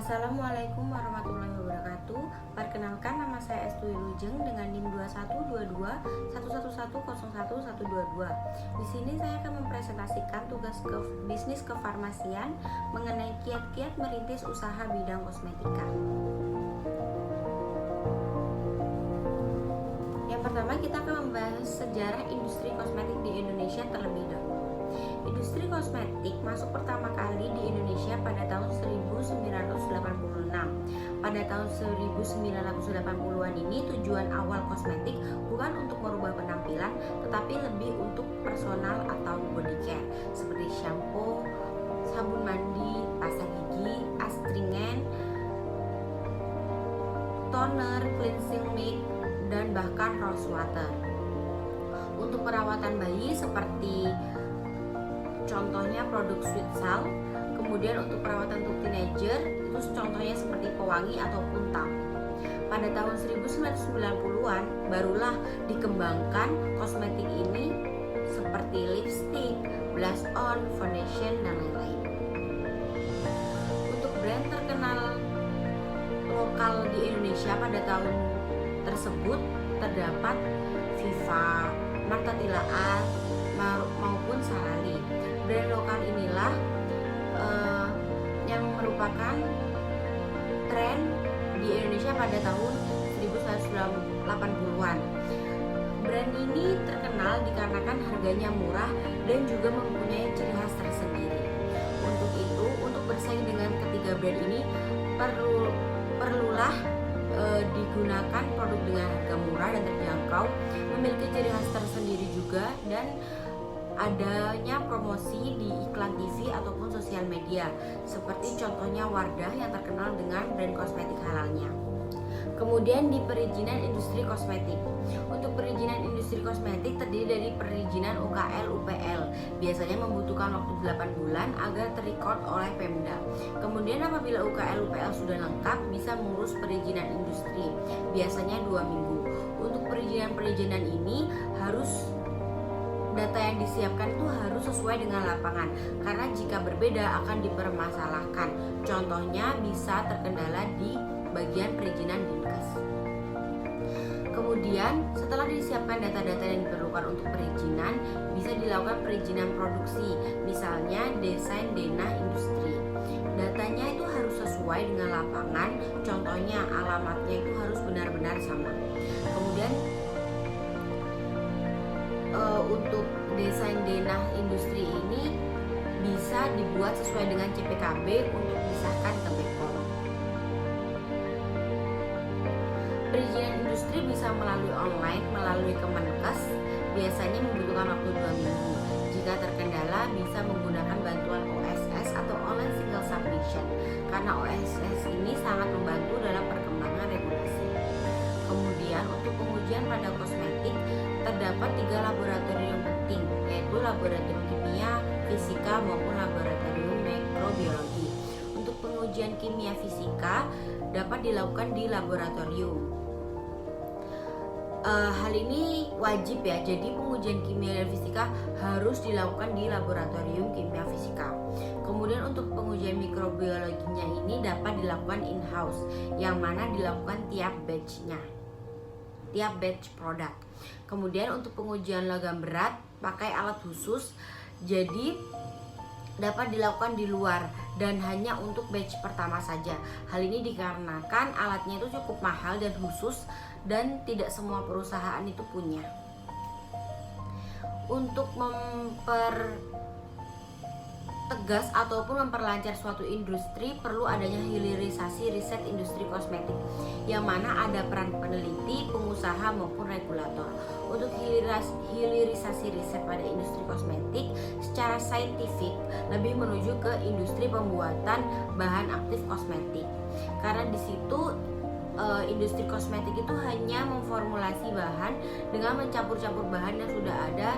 Assalamualaikum warahmatullahi wabarakatuh. Perkenalkan, nama saya Estui Lujeng dengan NIM 212211101122. Di sini saya akan mempresentasikan tugas bisnis kefarmasian mengenai kiat-kiat merintis usaha bidang kosmetika. Yang pertama, kita akan membahas sejarah industri kosmetik di Indonesia terlebih dahulu. Industri kosmetik masuk pertama kali di Indonesia pada tahun 1986. Pada tahun 1980-an ini tujuan awal kosmetik bukan untuk merubah penampilan, tetapi lebih untuk personal atau body care seperti shampoo, sabun mandi, pasta gigi, astringen, toner, cleansing milk, dan bahkan rose water. Untuk perawatan bayi seperti contohnya produk Sweet Salt. Kemudian untuk perawatan untuk teenager itu contohnya seperti pewangi ataupun talc. Pada tahun 1990-an barulah dikembangkan kosmetik ini seperti lipstick, blush on, foundation, dan lain-lain. Untuk brand terkenal lokal di Indonesia pada tahun tersebut terdapat Viva, Martha Tilaar, maupun Sarali. Brand lokal inilah yang merupakan tren di Indonesia pada tahun 1980-an. Brand ini terkenal dikarenakan harganya murah dan juga mempunyai ciri khas tersendiri. Untuk itu, untuk bersaing dengan ketiga brand ini perlulah digunakan produk dengan harga murah dan terjangkau, memiliki ciri khas tersendiri juga, dan adanya promosi di iklan TV ataupun sosial media, seperti contohnya Wardah yang terkenal dengan brand kosmetik halalnya. Kemudian di perizinan industri kosmetik. Untuk perizinan industri kosmetik terdiri dari perizinan UKL UPL. Biasanya membutuhkan waktu 8 bulan agar terrecord oleh Pemda. Kemudian apabila UKL UPL sudah lengkap, bisa mengurus perizinan industri. Biasanya 2 minggu. Untuk perizinan ini harus data yang disiapkan itu harus sesuai dengan lapangan, karena jika berbeda akan dipermasalahkan. Contohnya bisa terkendala di bagian perizinan Dinkes. Kemudian setelah disiapkan data-data yang diperlukan untuk perizinan, bisa dilakukan perizinan produksi, misalnya desain denah industri. Datanya itu harus sesuai dengan lapangan, contohnya alamatnya itu harus benar-benar sama. Kemudian untuk desain denah industri ini bisa dibuat sesuai dengan CPKB untuk disahkan ke BPOM. Perizinan industri bisa melalui online, melalui Kemenkes, biasanya membutuhkan waktu 2 minggu. Jika terkendala, bisa menggunakan bantuan OSS atau Online Single Submission, karena OSS ini sangat membantu dalam perkembangan regulasi. Kemudian untuk pengujian pada kosmetik terdapat 3 laboratorium penting, yaitu laboratorium kimia, fisika, maupun laboratorium mikrobiologi. Untuk pengujian kimia fisika dapat dilakukan di laboratorium. Hal ini wajib ya, jadi pengujian kimia dan fisika harus dilakukan di laboratorium kimia fisika. Kemudian untuk pengujian mikrobiologinya ini dapat dilakukan in-house, yang mana dilakukan tiap batch produk. Kemudian untuk pengujian logam berat pakai alat khusus, jadi dapat dilakukan di luar dan hanya untuk batch pertama saja. Hal ini dikarenakan alatnya itu cukup mahal dan khusus dan tidak semua perusahaan itu punya. Untuk mempertegas ataupun memperlancar suatu industri, perlu adanya hilirisasi riset industri kosmetik, yang mana ada peran peneliti, pengusaha maupun regulator. Untuk hilirisasi riset pada industri kosmetik secara saintifik lebih menuju ke industri pembuatan bahan aktif kosmetik, karena di situ industri kosmetik itu hanya memformulasi bahan dengan mencampur-campur bahan yang sudah ada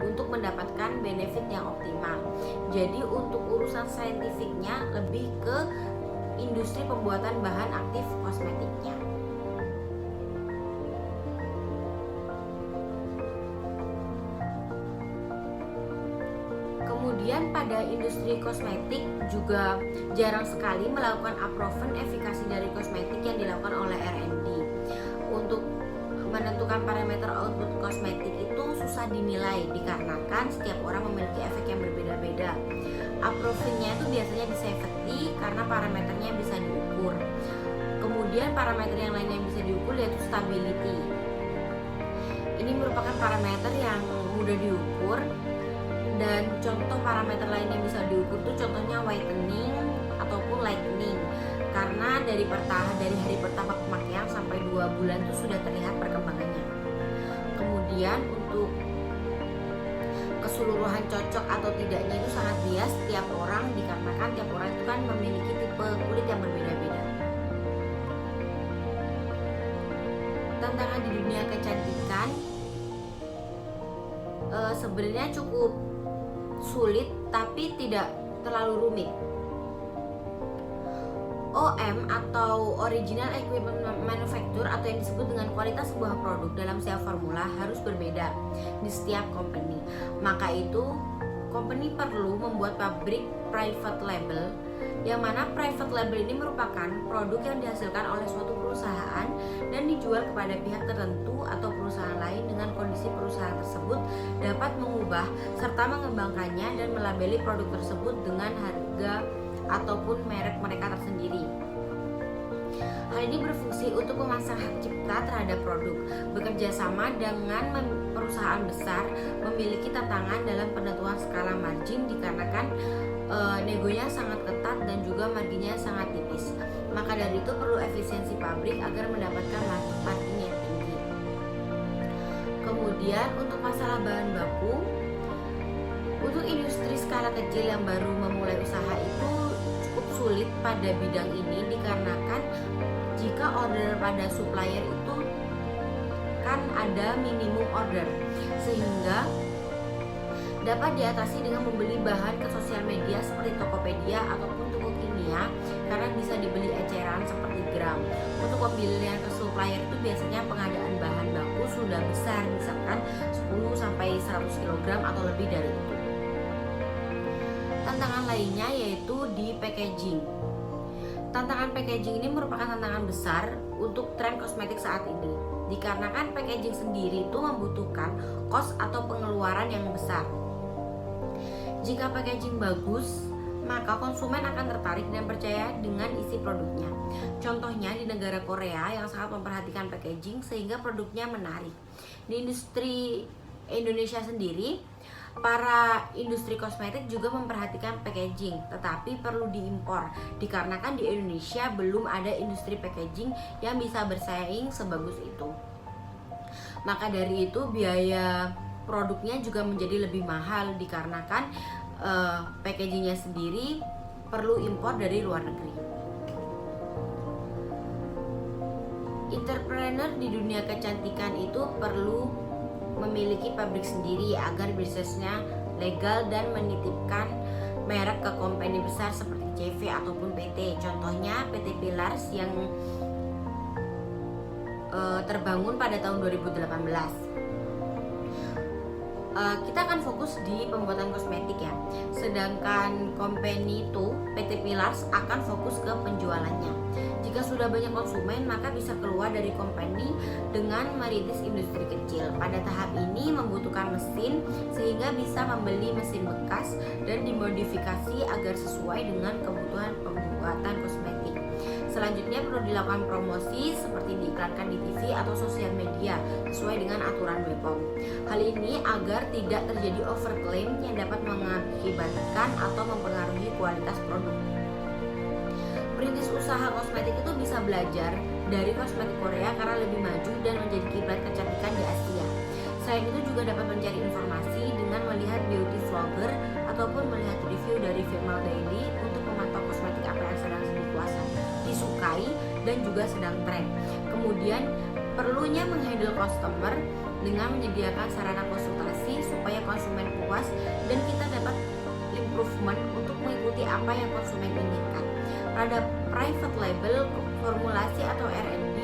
untuk mendapatkan benefit yang optimal. Jadi untuk urusan saintifiknya lebih ke industri pembuatan bahan aktif kosmetiknya. Kemudian pada industri kosmetik juga jarang sekali melakukan approval efikasi dari kosmetik yang dilakukan oleh R&D. Untuk menentukan parameter output kosmetik itu susah dinilai dikarenakan setiap orang memiliki efek yang berbeda-beda. Approval-nya itu biasanya di safety karena parameternya bisa diukur. Kemudian parameter yang lain yang bisa diukur yaitu stability. Ini merupakan parameter yang mudah diukur, dan contoh parameter lain yang bisa diukur tuh contohnya whitening ataupun lightening, karena dari hari pertama pemakaian sampai 2 bulan itu sudah terlihat perkembangannya. Kemudian untuk keseluruhan cocok atau tidaknya itu sangat bias tiap orang, dikarenakan tiap orang itu kan memiliki tipe kulit yang berbeda-beda. Tantangan di dunia kecantikan sebenarnya cukup sulit tapi tidak terlalu rumit. OM atau Original Equipment Manufacture atau yang disebut dengan kualitas sebuah produk dalam setiap formula harus berbeda di setiap company. Maka itu company perlu membuat pabrik private label, yang mana private label ini merupakan produk yang dihasilkan oleh suatu perusahaan dan dijual kepada pihak tertentu atau perusahaan lain dengan kondisi perusahaan tersebut dapat mengubah serta mengembangkannya dan melabeli produk tersebut dengan harga ataupun merek mereka tersendiri. Hal ini berfungsi untuk memasang hak cipta terhadap produk. Bekerja sama dengan perusahaan besar memiliki tantangan dalam penentuan skala margin dikarenakan negonya sangat ketat dan juga marginnya sangat tipis. Maka dari itu perlu efisiensi pabrik agar mendapatkan margin yang tinggi. Kemudian untuk masalah bahan baku, untuk industri skala kecil yang baru memulai usaha itu cukup sulit pada bidang ini dikarenakan jika order pada supplier itu kan ada minimum order, sehingga dapat diatasi dengan membeli bahan ke sosial media seperti Tokopedia ataupun toko kimia karena bisa dibeli eceran seperti gram. Untuk pembelian ke supplier itu biasanya pengadaan bahan baku sudah besar, misalkan 10-100 kg atau lebih dari itu. Tantangan lainnya yaitu di packaging. Tantangan packaging ini merupakan tantangan besar untuk tren kosmetik saat ini, dikarenakan packaging sendiri itu membutuhkan cost atau pengeluaran yang besar. Jika packaging bagus, maka konsumen akan tertarik dan percaya dengan isi produknya. Contohnya di negara Korea yang sangat memperhatikan packaging sehingga produknya menarik. Di industri Indonesia sendiri, para industri kosmetik juga memperhatikan packaging, tetapi perlu diimpor dikarenakan di Indonesia belum ada industri packaging yang bisa bersaing sebagus itu. Maka dari itu biaya produknya juga menjadi lebih mahal dikarenakan packagingnya sendiri perlu impor dari luar negeri. Entrepreneur di dunia kecantikan itu perlu memiliki pabrik sendiri agar bisnisnya legal dan menitipkan merek ke company besar seperti CV ataupun PT. Contohnya PT Pilars yang terbangun pada tahun 2018. Kita akan fokus di pembuatan kosmetik ya. Sedangkan company itu PT Pilars akan fokus ke penjualannya. Jika sudah banyak konsumen, maka bisa keluar dari company dengan merintis industri kecil. Pada tahap ini membutuhkan mesin sehingga bisa membeli mesin bekas dan dimodifikasi agar sesuai dengan kebutuhan pembuatan kosmetik. Selanjutnya perlu dilakukan promosi seperti diiklankan di TV atau sosial media sesuai dengan aturan BPOM. Hal ini agar tidak terjadi overclaim yang dapat mengakibatkan atau mempengaruhi kualitas produk. Perintis usaha kosmetik itu bisa belajar dari kosmetik Korea karena lebih maju dan menjadi kiblat kecantikan di Asia. Selain itu juga dapat mencari informasi dengan melihat beauty vlogger ataupun melihat review dari Female Daily untuk memantau kosmetik apa yang sedang disukai dan juga sedang tren. Kemudian perlunya menghandle customer dengan menyediakan sarana konsultasi supaya konsumen puas dan kita dapat improvement untuk mengikuti apa yang konsumen inginkan. Pada private label, formulasi atau R&D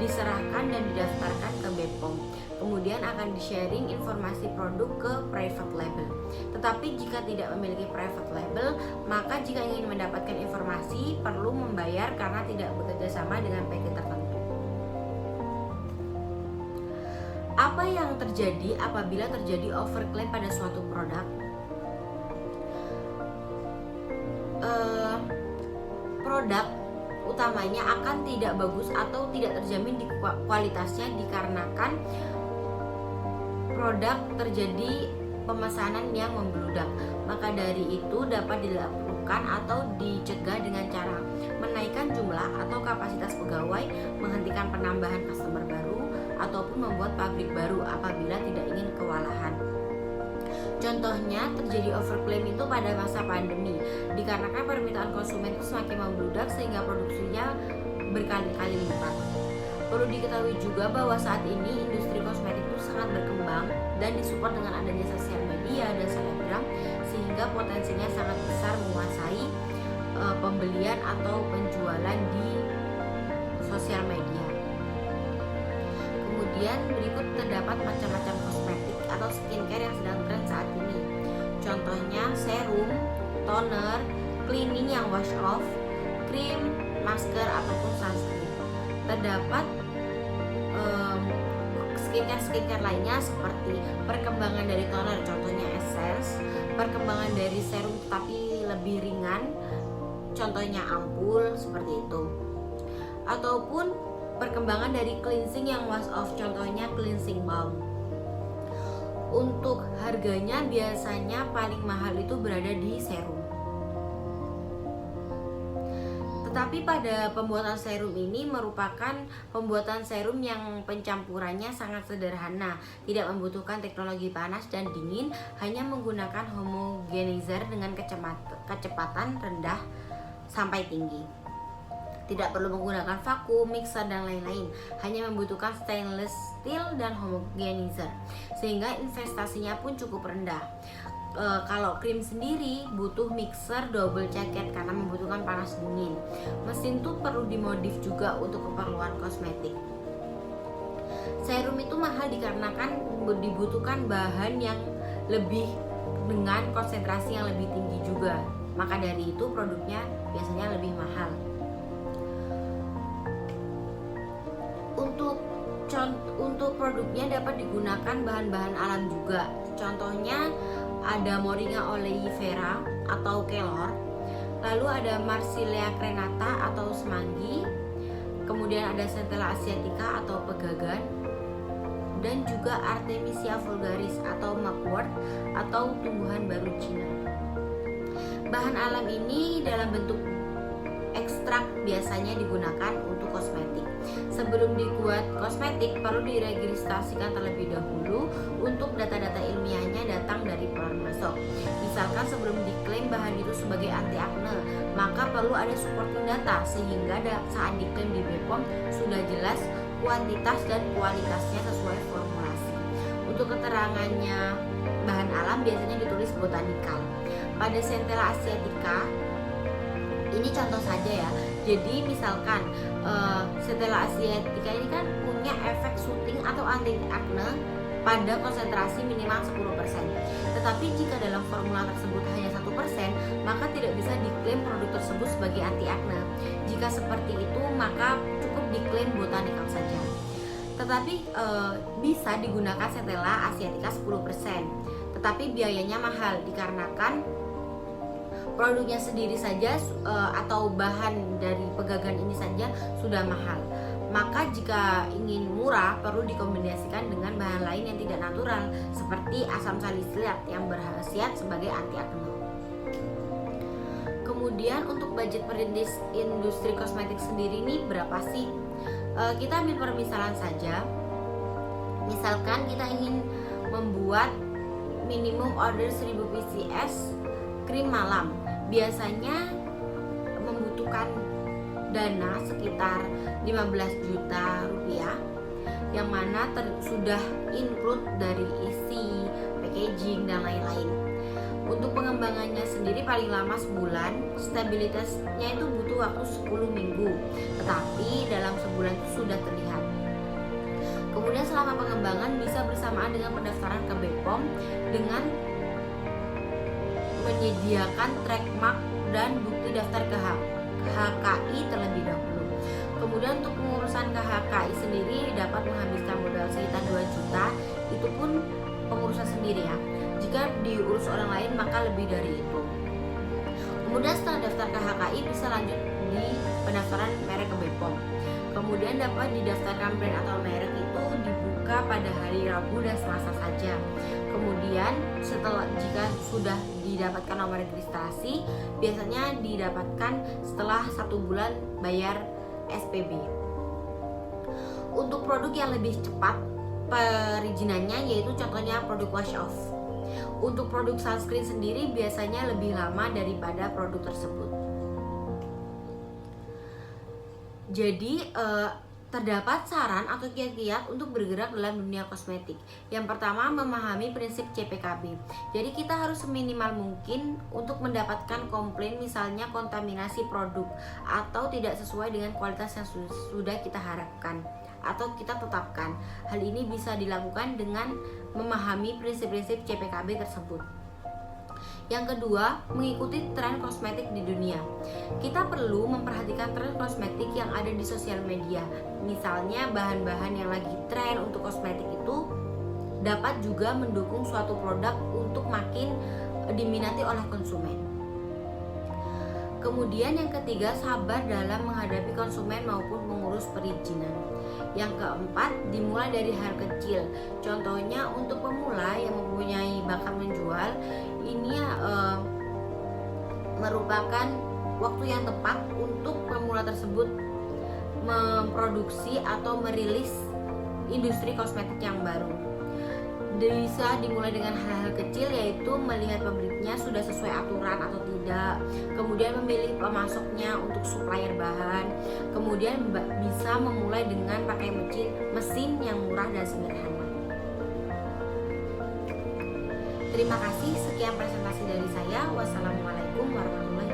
diserahkan dan didaftarkan ke BPOM. Kemudian kemudian akan di-sharing informasi produk ke private label. Tetapi jika tidak memiliki private label, maka jika ingin mendapatkan informasi perlu membayar karena tidak bekerja sama dengan PT tertentu. Apa yang terjadi apabila terjadi overclaim pada suatu produk? Produk utamanya akan tidak bagus atau tidak terjamin di kualitasnya dikarenakan produk terjadi pemesanan yang membludak. Maka dari itu dapat dilakukan atau dicegah dengan cara menaikkan jumlah atau kapasitas pegawai, menghentikan penambahan customer baru, ataupun membuat pabrik baru apabila tidak ingin kewalahan. Contohnya terjadi overclaim itu pada masa pandemi dikarenakan permintaan konsumen itu semakin membludak sehingga produksinya berkali-kali lipat. Perlu diketahui juga bahwa saat ini industri kosmetik itu sangat berkembang dan disupport dengan adanya sosial media dan selebgram sehingga potensinya sangat besar menguasai pembelian atau penjualan di sosial media. Kemudian berikut terdapat macam-macam kosmetik atau skincare yang sedang tren saat ini. Contohnya serum, toner, cleaning yang wash off, krim, masker ataupun sunscreen. Terdapat skincare lainnya seperti perkembangan dari toner, contohnya essence, perkembangan dari serum tapi lebih ringan, contohnya ampul seperti itu, ataupun perkembangan dari cleansing yang wash off, contohnya cleansing balm. Untuk harganya biasanya paling mahal itu berada di serum. Tetapi pada pembuatan serum ini merupakan pembuatan serum yang pencampurannya sangat sederhana, tidak membutuhkan teknologi panas dan dingin, hanya menggunakan homogenizer dengan kecepatan rendah sampai tinggi. Tidak perlu menggunakan vakum, mixer dan lain-lain, hanya membutuhkan stainless steel dan homogenizer, sehingga investasinya pun cukup rendah. Kalau krim sendiri butuh mixer double jacket karena membutuhkan panas dingin. Mesin tuh perlu dimodif juga untuk keperluan kosmetik. Serum itu mahal dikarenakan dibutuhkan bahan yang lebih dengan konsentrasi yang lebih tinggi juga. Maka dari itu produknya biasanya lebih mahal. Untuk produknya dapat digunakan bahan-bahan alam juga. Contohnya ada Moringa oleifera atau kelor, lalu ada Marsilea crenata atau semanggi, kemudian ada Centella asiatica atau pegagan, dan juga Artemisia vulgaris atau mugwort atau tumbuhan baru Cina. Bahan alam ini dalam bentuk ekstrak biasanya digunakan untuk kosmetik. Sebelum dibuat kosmetik perlu diregistrasikan terlebih dahulu untuk data-data ilmiahnya datang dari pemasok. Misalkan sebelum diklaim bahan itu sebagai anti akne, maka perlu ada supporting data sehingga saat diklaim di BPOM sudah jelas kuantitas dan kualitasnya sesuai formulasi. Untuk keterangannya bahan alam biasanya ditulis botanikal. Pada Centella asiatica ini contoh saja ya. Jadi misalkan Centella asiatica ini kan punya efek soothing atau anti akne pada konsentrasi minimal 10%. Tetapi jika dalam formula tersebut hanya 1%, maka tidak bisa diklaim produk tersebut sebagai anti akne. Jika seperti itu, maka cukup diklaim botanikal saja. Tetapi bisa digunakan Centella asiatica 10%. Tetapi biayanya mahal dikarenakan produknya sendiri saja atau bahan dari pegagan ini saja sudah mahal. Maka jika ingin murah perlu dikombinasikan dengan bahan lain yang tidak natural seperti asam salisilat yang berkhasiat sebagai anti akne. Kemudian untuk budget perintis industri kosmetik sendiri ini berapa sih? Kita ambil permisalan saja. Misalkan kita ingin membuat minimum order 1000 pcs krim malam, biasanya membutuhkan dana sekitar 15 juta rupiah, yang mana sudah include dari isi, packaging dan lain-lain. Untuk pengembangannya sendiri paling lama sebulan, stabilitasnya itu butuh waktu 10 minggu, tetapi dalam sebulan itu sudah terlihat. Kemudian selama pengembangan bisa bersamaan dengan pendaftaran ke BPOM dengan menyediakan trademark dan bukti daftar ke HKI terlebih dahulu. Kemudian untuk pengurusan ke HKI sendiri dapat menghabiskan modal sekitar 2 juta, itu pun pengurusan sendiri ya. Jika diurus orang lain maka lebih dari itu. Kemudian setelah daftar ke HKI bisa lanjut di pendaftaran merek ke BPOM. Kemudian dapat didaftarkan brand atau merek itu dibuka pada hari Rabu dan Selasa saja. Kemudian jika sudah didapatkan nomor registrasi, biasanya didapatkan setelah 1 bulan bayar SPB. Untuk produk yang lebih cepat perizinannya yaitu contohnya produk wash off. Untuk produk sunscreen sendiri biasanya lebih lama daripada produk tersebut. Jadi terdapat saran atau kiat-kiat untuk bergerak dalam dunia kosmetik. Yang pertama, memahami prinsip CPKB. Jadi kita harus seminimal mungkin untuk mendapatkan komplain misalnya kontaminasi produk atau tidak sesuai dengan kualitas yang sudah kita harapkan atau kita tetapkan. Hal ini bisa dilakukan dengan memahami prinsip-prinsip CPKB tersebut. Yang kedua, mengikuti tren kosmetik di dunia. Kita perlu memperhatikan tren kosmetik yang ada di sosial media. Misalnya bahan-bahan yang lagi tren untuk kosmetik itu dapat juga mendukung suatu produk untuk makin diminati oleh konsumen. Kemudian yang ketiga, sabar dalam menghadapi konsumen maupun pengurus perizinan. Yang keempat, dimulai dari hal kecil. Contohnya untuk pemula yang mempunyai bakat menjual, ini merupakan waktu yang tepat untuk pemula tersebut memproduksi atau merilis industri kosmetik yang baru. Bisa dimulai dengan hal-hal kecil, yaitu melihat pabriknya sudah sesuai aturan atau tidak, kemudian memilih pemasoknya untuk supplier bahan, kemudian bisa memulai dengan pakai mesin yang murah dan sederhana. Terima kasih, sekian presentasi dari saya. Wassalamualaikum warahmatullahi wabarakatuh.